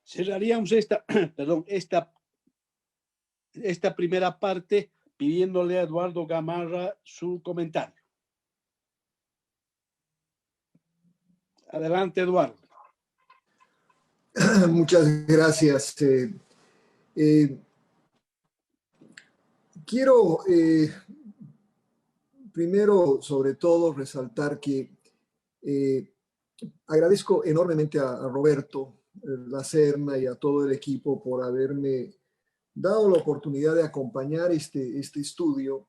Cerraríamos esta, perdón, esta primera parte pidiéndole a Eduardo Gamarra su comentario. Adelante, Eduardo. Muchas gracias. Quiero primero, sobre todo, resaltar que agradezco enormemente a Roberto Lacerna y a todo el equipo por haberme dado la oportunidad de acompañar este estudio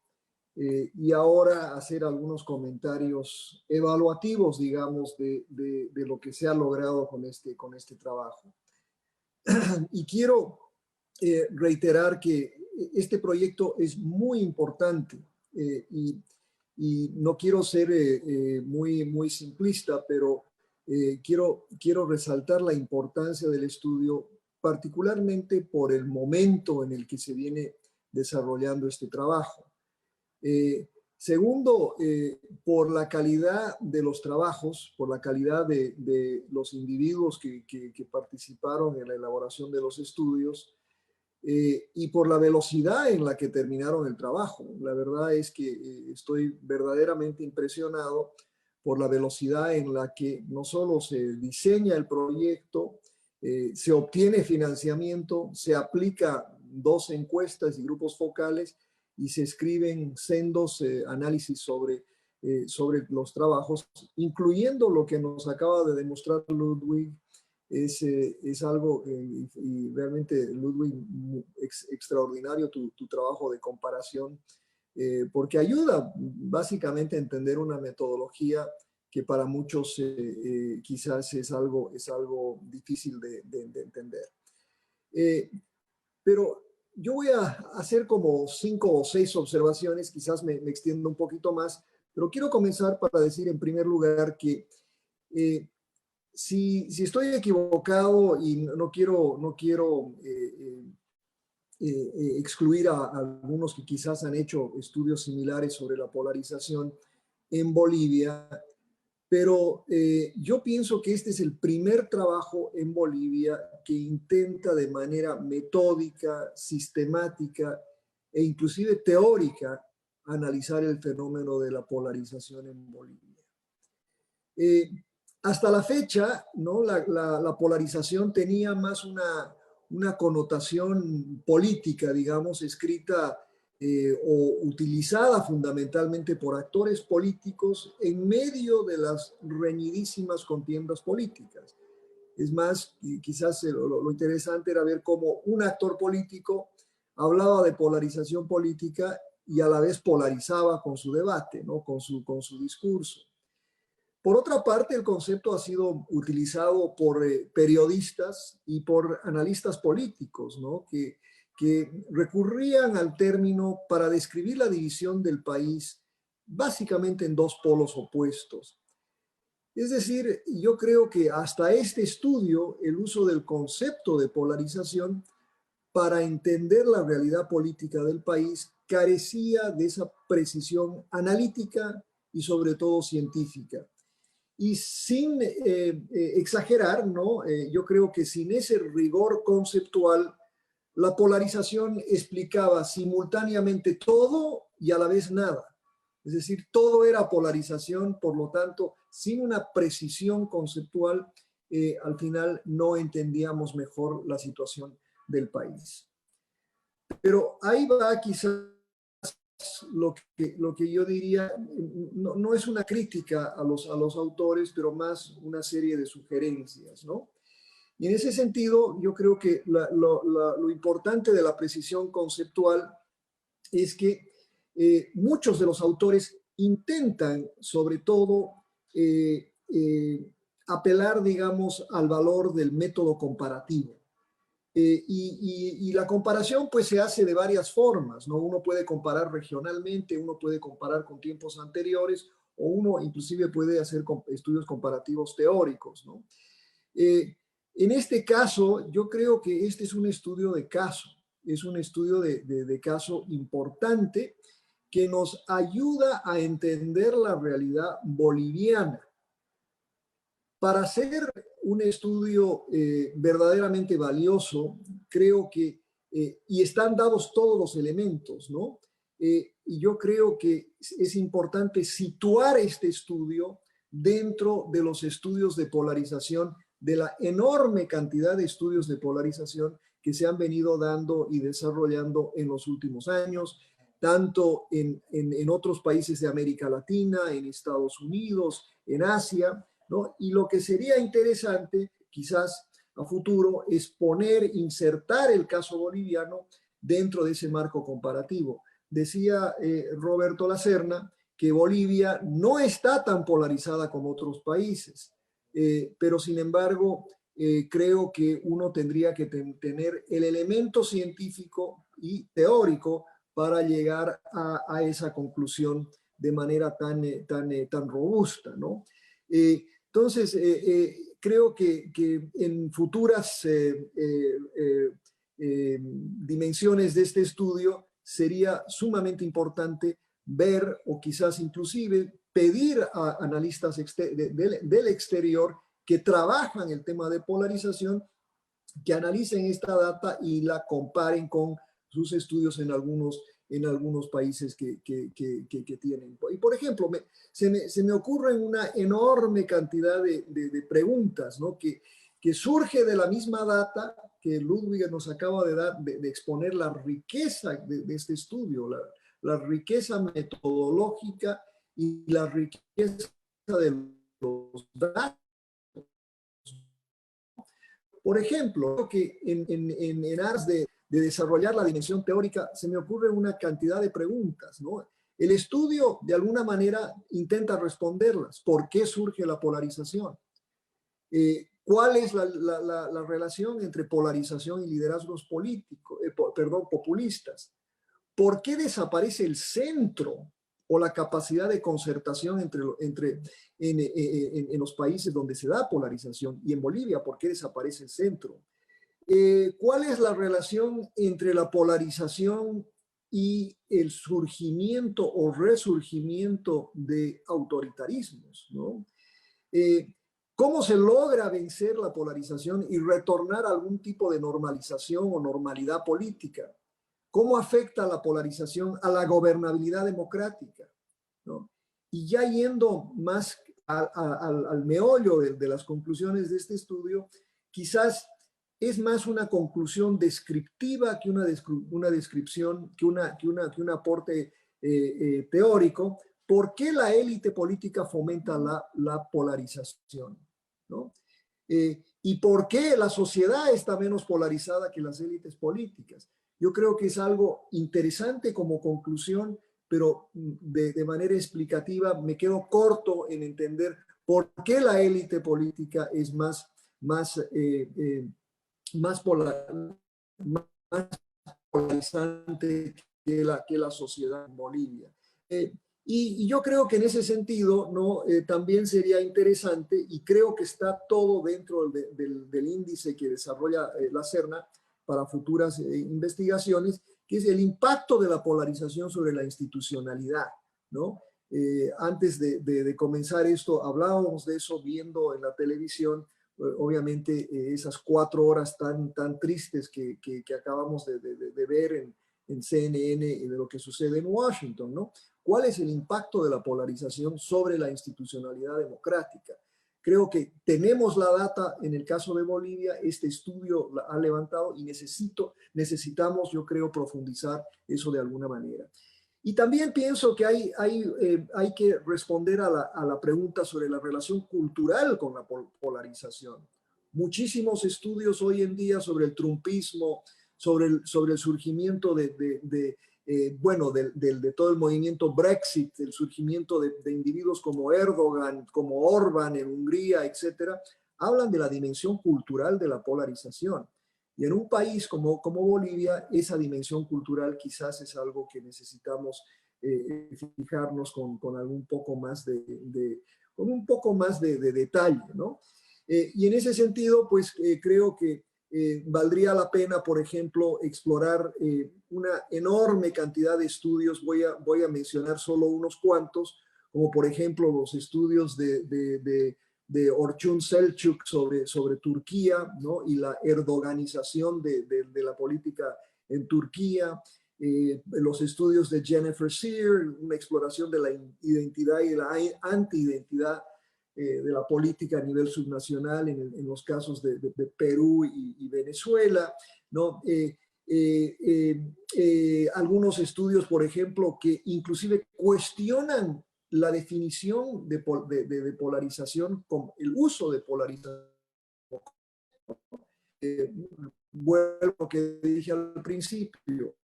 y ahora hacer algunos comentarios evaluativos, digamos, de lo que se ha logrado con este trabajo. Y quiero reiterar que este proyecto es muy importante y no quiero ser muy simplista, pero quiero resaltar la importancia del estudio, particularmente por el momento en el que se viene desarrollando este trabajo. Segundo, por la calidad de los trabajos, por la calidad de los individuos que participaron en la elaboración de los estudios y por la velocidad en la que terminaron el trabajo. La verdad es que estoy verdaderamente impresionado por la velocidad en la que no solo se diseña el proyecto, se obtiene financiamiento, se aplica 2 encuestas y grupos focales y se escriben sendos análisis sobre los trabajos, incluyendo lo que nos acaba de demostrar Ludwig. Es algo, y realmente Ludwig, extraordinario tu trabajo de comparación, porque ayuda básicamente a entender una metodología que para muchos quizás es algo difícil de entender. Pero yo voy a hacer como 5 o 6 observaciones, quizás me extiendo un poquito más, pero quiero comenzar para decir en primer lugar que si estoy equivocado y no quiero excluir a algunos que quizás han hecho estudios similares sobre la polarización en Bolivia, pero yo pienso que este es el primer trabajo en Bolivia que intenta de manera metódica, sistemática e inclusive teórica analizar el fenómeno de la polarización en Bolivia. Hasta la fecha, ¿no? la polarización tenía más una connotación política, digamos, escrita o utilizada fundamentalmente por actores políticos en medio de las reñidísimas contiendas políticas. Es más, quizás lo interesante era ver cómo un actor político hablaba de polarización política y a la vez polarizaba con su debate, ¿no? con su discurso. Por otra parte, el concepto ha sido utilizado por periodistas y por analistas políticos, ¿no? que recurrían al término para describir la división del país básicamente en 2 polos opuestos. Es decir, yo creo que hasta este estudio, el uso del concepto de polarización para entender la realidad política del país carecía de esa precisión analítica y sobre todo científica. Y sin exagerar, ¿no? Yo creo que sin ese rigor conceptual, la polarización explicaba simultáneamente todo y a la vez nada. Es decir, todo era polarización, por lo tanto, sin una precisión conceptual, al final no entendíamos mejor la situación del país. Pero ahí va quizás lo que yo diría, no es una crítica a los autores, pero más una serie de sugerencias, ¿no? Y en ese sentido, yo creo que lo importante de la precisión conceptual es que muchos de los autores intentan, sobre todo, apelar, digamos, al valor del método comparativo. Y la comparación pues se hace de varias formas, ¿no? Uno puede comparar regionalmente, uno puede comparar con tiempos anteriores, o uno inclusive puede hacer estudios comparativos teóricos, ¿no? En este caso, yo creo que este es un estudio de caso, es un estudio de caso importante que nos ayuda a entender la realidad boliviana. Para hacer un estudio verdaderamente valioso, creo que, y están dados todos los elementos, ¿no? Y yo creo que es importante situar este estudio dentro de los estudios de polarización, de la enorme cantidad de estudios de polarización que se han venido dando y desarrollando en los últimos años, tanto en otros países de América Latina, en Estados Unidos, en Asia, ¿no? Y lo que sería interesante, quizás a futuro, es insertar el caso boliviano dentro de ese marco comparativo. Decía Roberto Lacerna que Bolivia no está tan polarizada como otros países, pero sin embargo creo que uno tendría que tener el elemento científico y teórico para llegar a esa conclusión de manera tan robusta, ¿no? Entonces, creo que en futuras dimensiones de este estudio sería sumamente importante ver o quizás inclusive pedir a analistas del exterior que trabajan el tema de polarización, que analicen esta data y la comparen con sus estudios en algunos países que tienen. Y por ejemplo, se me ocurren una enorme cantidad de preguntas, ¿no? que surge de la misma data que Ludwig nos acaba de exponer, la riqueza de este estudio, la riqueza metodológica y la riqueza de los datos. Por ejemplo, que en aras de desarrollar la dimensión teórica, se me ocurre una cantidad de preguntas, ¿no? El estudio, de alguna manera, intenta responderlas. ¿Por qué surge la polarización? ¿Cuál es la relación entre polarización y liderazgos políticos, populistas? ¿Por qué desaparece el centro o la capacidad de concertación en los países donde se da polarización? Y en Bolivia, ¿por qué desaparece el centro? ¿Cuál es la relación entre la polarización y el surgimiento o resurgimiento de autoritarismos, ¿no? ¿Cómo se logra vencer la polarización y retornar a algún tipo de normalización o normalidad política? ¿Cómo afecta la polarización a la gobernabilidad democrática, ¿no? Y ya yendo más al meollo de las conclusiones de este estudio, quizás es más una conclusión descriptiva que una descripción, que un aporte teórico. ¿Por qué la élite política fomenta la polarización, ¿no? ¿Y por qué la sociedad está menos polarizada que las élites políticas? Yo creo que es algo interesante como conclusión, pero de manera explicativa me quedo corto en entender por qué la élite política es más polarizante que la sociedad en Bolivia. Y yo creo que en ese sentido, ¿no? También sería interesante, y creo que está todo dentro del índice que desarrolla la Serna para futuras investigaciones, que es el impacto de la polarización sobre la institucionalidad, ¿no? Antes de comenzar esto, hablábamos de eso viendo en la televisión, obviamente esas 4 horas tan tristes que acabamos de ver en CNN y de lo que sucede en Washington, ¿no? ¿Cuál es el impacto de la polarización sobre la institucionalidad democrática? Creo que tenemos la data en el caso de Bolivia, este estudio la ha levantado y necesitamos, yo creo, profundizar eso de alguna manera. Y también pienso que hay que responder a la pregunta sobre la relación cultural con la polarización. Muchísimos estudios hoy en día sobre el trumpismo, sobre el surgimiento de todo el movimiento Brexit, el surgimiento de individuos como Erdogan, como Orbán en Hungría, etcétera, hablan de la dimensión cultural de la polarización. Y en un país como Bolivia, esa dimensión cultural quizás es algo que necesitamos fijarnos con un poco más de detalle, ¿no? Y en ese sentido, pues creo que valdría la pena, por ejemplo, explorar una enorme cantidad de estudios. Voy a mencionar solo unos cuantos, como por ejemplo los estudios de Orçun Selçuk sobre Turquía, ¿no? Y la erdoganización de la política en Turquía, los estudios de Jennifer Sear, una exploración de la identidad y de la anti-identidad de la política a nivel subnacional en los casos de Perú y Venezuela, ¿no? Algunos estudios, por ejemplo, que inclusive cuestionan la definición de polarización, con el uso de polarización. Vuelvo a lo que dije al principio,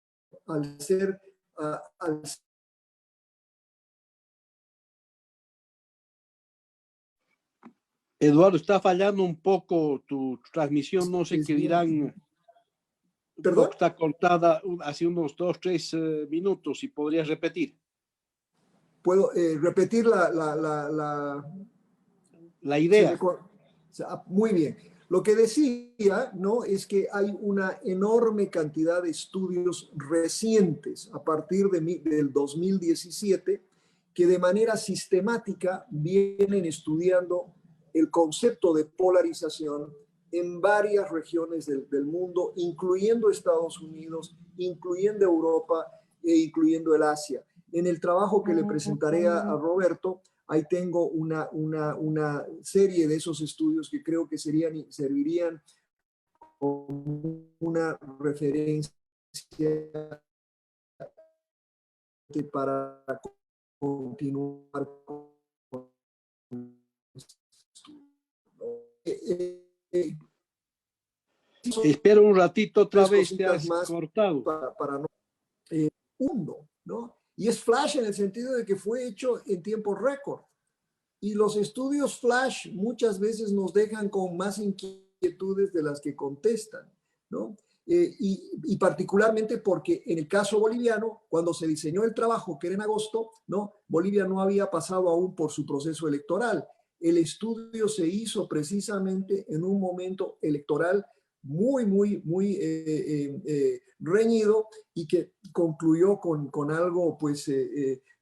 al ser, al Eduardo, está fallando un poco tu transmisión, no sé es qué bien. dirán, un ¿Perdón? poco está cortada hace unos 2, 3 minutos, si podrías repetir. ¿Puedo repetir La se me, idea. muy bien. Lo que decía, ¿no? Es que hay una enorme cantidad de estudios recientes a partir del 2017 que de manera sistemática vienen estudiando el concepto de polarización en varias regiones del mundo, incluyendo Estados Unidos, incluyendo Europa e incluyendo el Asia. En el trabajo que le presentaré a Roberto, ahí tengo una serie de esos estudios que creo que servirían como una referencia para continuar con este estudio. Espera un ratito, otra Tres vez te cositas has más cortado. para no... uno, ¿no? Y es flash en el sentido de que fue hecho en tiempo récord. Y los estudios flash muchas veces nos dejan con más inquietudes de las que contestan, ¿no? Y particularmente porque en el caso boliviano, cuando se diseñó el trabajo, que era en agosto, ¿no? Bolivia no había pasado aún por su proceso electoral. El estudio se hizo precisamente en un momento electoral muy reñido y que concluyó con algo, pues,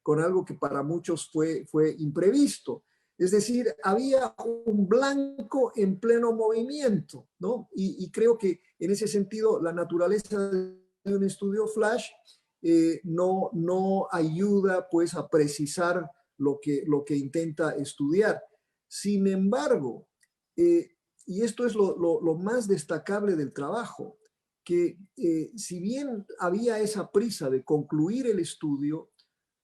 con algo que para muchos fue imprevisto. Es decir, había un blanco en pleno movimiento, ¿no? Y creo que en ese sentido la naturaleza de un estudio flash no ayuda pues a precisar lo que intenta estudiar. Sin embargo, y esto es lo más destacable del trabajo, que si bien había esa prisa de concluir el estudio,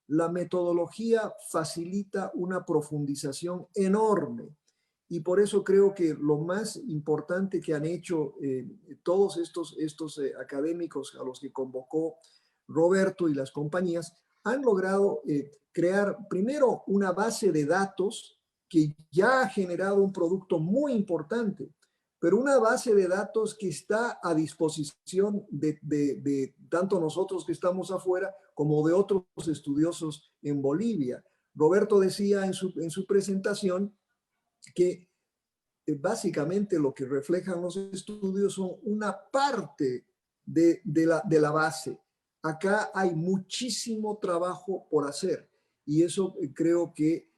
la metodología facilita una profundización enorme. Y por eso creo que lo más importante que han hecho todos estos académicos a los que convocó Roberto y las compañías, han logrado crear primero una base de datos que ya ha generado un producto muy importante, pero una base de datos que está a disposición de tanto nosotros que estamos afuera como de otros estudiosos en Bolivia. Roberto decía en su presentación que básicamente lo que reflejan los estudios son una parte de la base. Acá hay muchísimo trabajo por hacer y eso creo que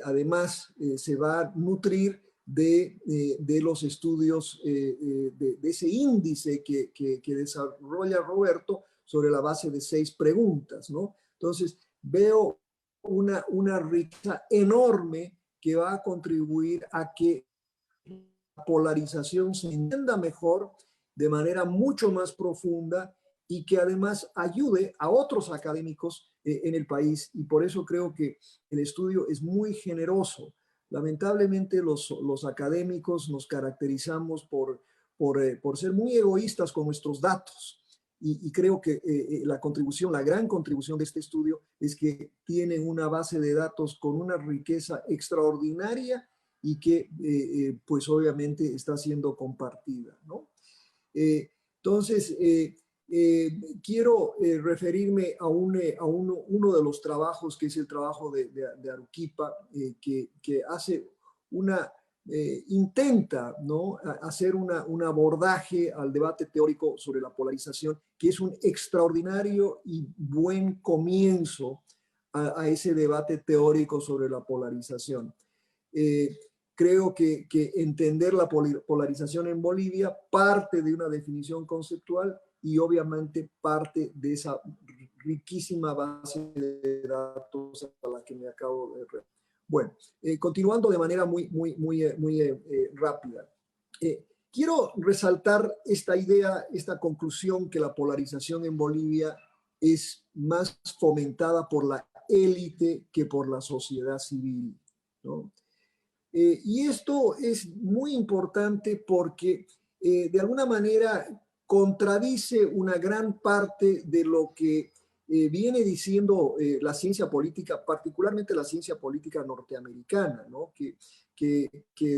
además se va a nutrir de los estudios, de ese índice que desarrolla Roberto sobre la base de 6 preguntas, ¿no? Entonces, veo una riqueza enorme que va a contribuir a que la polarización se entienda mejor, de manera mucho más profunda y que además ayude a otros académicos en el país. Y por eso creo que el estudio es muy generoso. Lamentablemente los académicos nos caracterizamos por ser muy egoístas con nuestros datos. Y creo que la gran contribución de este estudio es que tienen una base de datos con una riqueza extraordinaria y que pues obviamente está siendo compartida, ¿no? Entonces, quiero referirme a uno de los trabajos que es el trabajo de Arequipa, que hace intenta, ¿no?, hacer un abordaje al debate teórico sobre la polarización, que es un extraordinario y buen comienzo a ese debate teórico sobre la polarización. creo que entender la polarización en Bolivia parte de una definición conceptual y obviamente parte de esa riquísima base de datos a la que me acabo de referir. Bueno, continuando de manera muy rápida. Quiero resaltar esta idea, esta conclusión que la polarización en Bolivia es más fomentada por la élite que por la sociedad civil, ¿no? Y esto es muy importante porque de alguna manera contradice una gran parte de lo que viene diciendo la ciencia política, particularmente la ciencia política norteamericana, ¿no? Que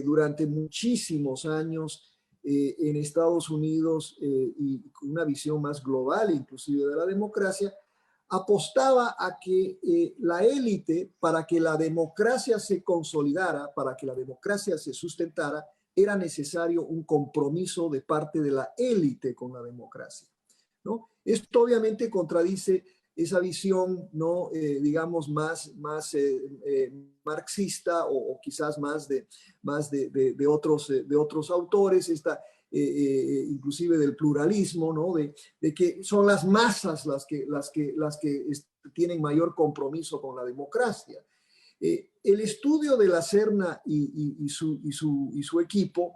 durante muchísimos años en Estados Unidos y con una visión más global inclusive de la democracia, apostaba a que la élite, para que la democracia se consolidara, para que la democracia se sustentara, era necesario un compromiso de parte de la élite con la democracia, ¿no? Esto obviamente contradice esa visión, ¿no? Digamos, más marxista o quizás más de otros autores, inclusive del pluralismo, ¿no? De que son las masas las que tienen mayor compromiso con la democracia. El estudio de la Serna y su equipo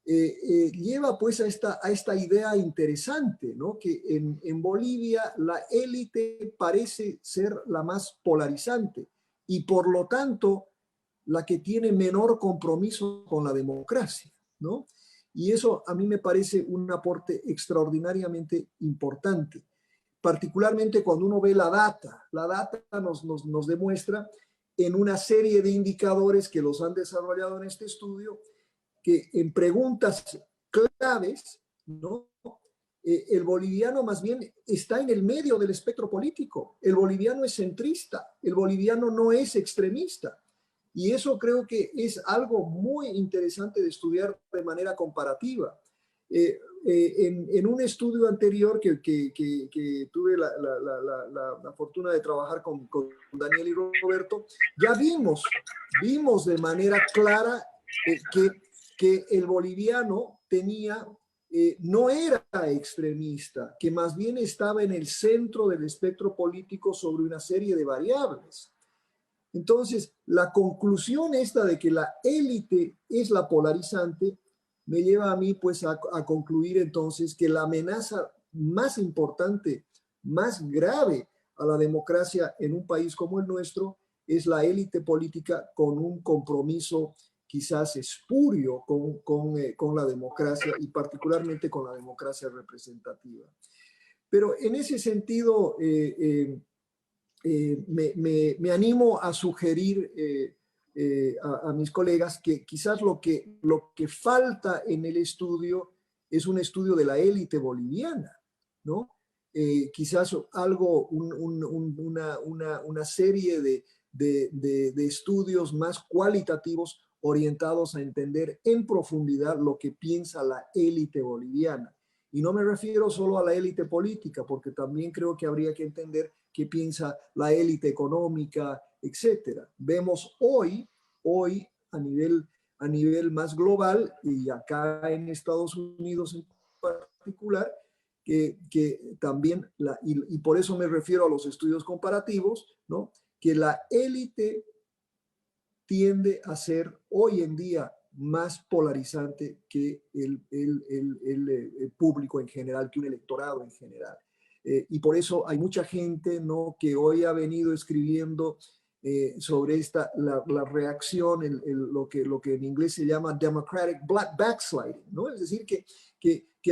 lleva pues a esta idea interesante, ¿no? Que en Bolivia la élite parece ser la más polarizante y por lo tanto la que tiene menor compromiso con la democracia, ¿no? Y eso a mí me parece un aporte extraordinariamente importante, particularmente cuando uno ve la data. La data nos demuestra en una serie de indicadores que los han desarrollado en este estudio, que en preguntas claves, ¿no? El boliviano más bien está en el medio del espectro político. El boliviano es centrista, el boliviano no es extremista. Y eso creo que es algo muy interesante de estudiar de manera comparativa. En un estudio anterior que tuve la fortuna de trabajar con Daniel y Roberto, ya vimos de manera clara que el boliviano no era extremista, que más bien estaba en el centro del espectro político sobre una serie de variables. Entonces, la conclusión esta de que la élite es la polarizante me lleva a mí pues a concluir entonces que la amenaza más importante, más grave a la democracia en un país como el nuestro es la élite política con un compromiso quizás espurio con la democracia y particularmente con la democracia representativa. Pero en ese sentido, me animo a sugerir a mis colegas que quizás lo que falta en el estudio es un estudio de la élite boliviana, ¿no? Quizás una serie de estudios más cualitativos orientados a entender en profundidad lo que piensa la élite boliviana. Y no me refiero solo a la élite política, porque también creo que habría que entender qué piensa la élite económica, etcétera. Vemos hoy a nivel más global y acá en Estados Unidos en particular, que también, y por eso me refiero a los estudios comparativos, ¿no? Que la élite tiende a ser hoy en día más polarizante que el público en general, que un electorado en general. Y por eso hay mucha gente, ¿no?, que hoy ha venido escribiendo sobre la reacción, lo que en inglés se llama democratic backsliding, ¿no? Es decir, que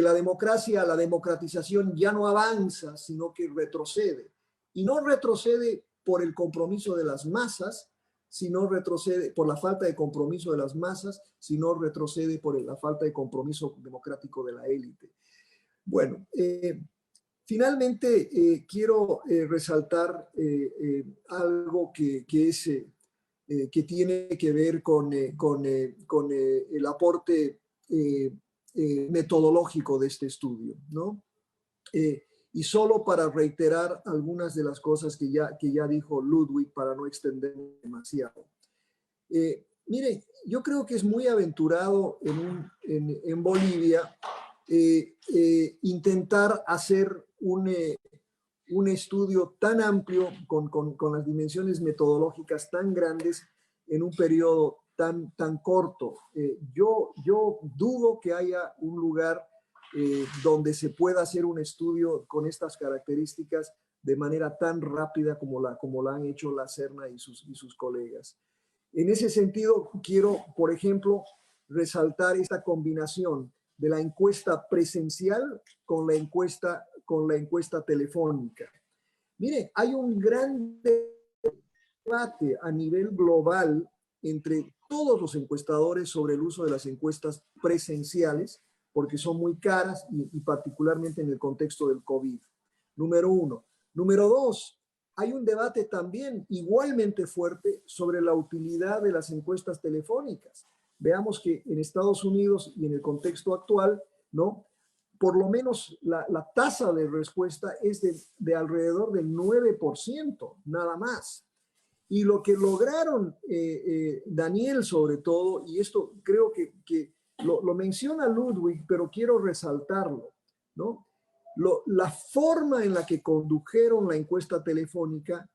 la democracia, la democratización ya no avanza, sino que retrocede. Y no retrocede por el compromiso de las masas, sino retrocede por la falta de compromiso de las masas, sino retrocede por la falta de compromiso democrático de la élite. Bueno, finalmente quiero resaltar algo que tiene que ver con el aporte metodológico de este estudio, ¿no? Y solo para reiterar algunas de las cosas que ya dijo Ludwig, para no extender demasiado. Mire, yo creo que es muy aventurado en Bolivia intentar hacer un estudio tan amplio con las dimensiones metodológicas tan grandes en un periodo tan corto. Yo dudo que haya un lugar donde se pueda hacer un estudio con estas características de manera tan rápida como la han hecho la Serna y sus colegas. En ese sentido, quiero, por ejemplo, resaltar esta combinación de la encuesta presencial con la encuesta telefónica. Mire, hay un gran debate a nivel global entre todos los encuestadores sobre el uso de las encuestas presenciales, porque son muy caras y particularmente en el contexto del COVID. Número uno. Número dos, hay un debate también igualmente fuerte sobre la utilidad de las encuestas telefónicas. Veamos que en Estados Unidos y en el contexto actual, ¿no? Por lo menos la tasa de respuesta es de alrededor del 9%, nada más. Y lo que lograron Daniel sobre todo, y esto creo que lo menciona Ludwig, pero quiero resaltarlo, ¿no? La forma en la que condujeron la encuesta telefónica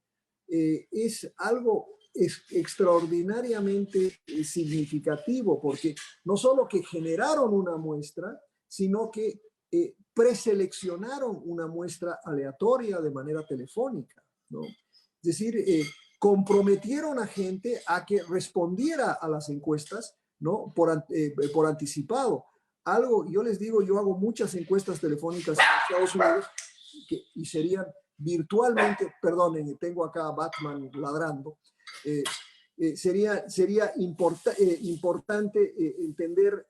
es algo extraordinariamente significativo, porque no solo que generaron una muestra, sino que preseleccionaron una muestra aleatoria de manera telefónica, ¿no? Es decir, comprometieron a gente a que respondiera a las encuestas, ¿no? Por anticipado. Algo, yo les digo, yo hago muchas encuestas telefónicas en Estados Unidos y serían virtualmente, perdonen, tengo acá a Batman ladrando, sería importante entender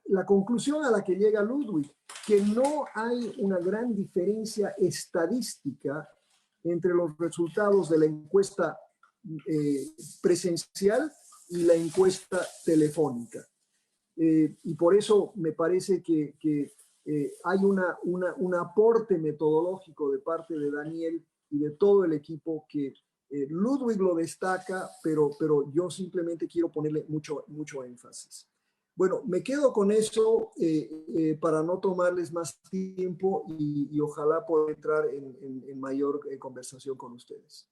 la conclusión a la que llega Ludwig, que no hay una gran diferencia estadística entre los resultados de la encuesta presencial y la encuesta telefónica. Y por eso me parece que hay un aporte metodológico de parte de Daniel y de todo el equipo que Ludwig lo destaca, pero yo simplemente quiero ponerle mucho énfasis. Bueno, me quedo con eso para no tomarles más tiempo y ojalá pueda entrar en mayor conversación con ustedes.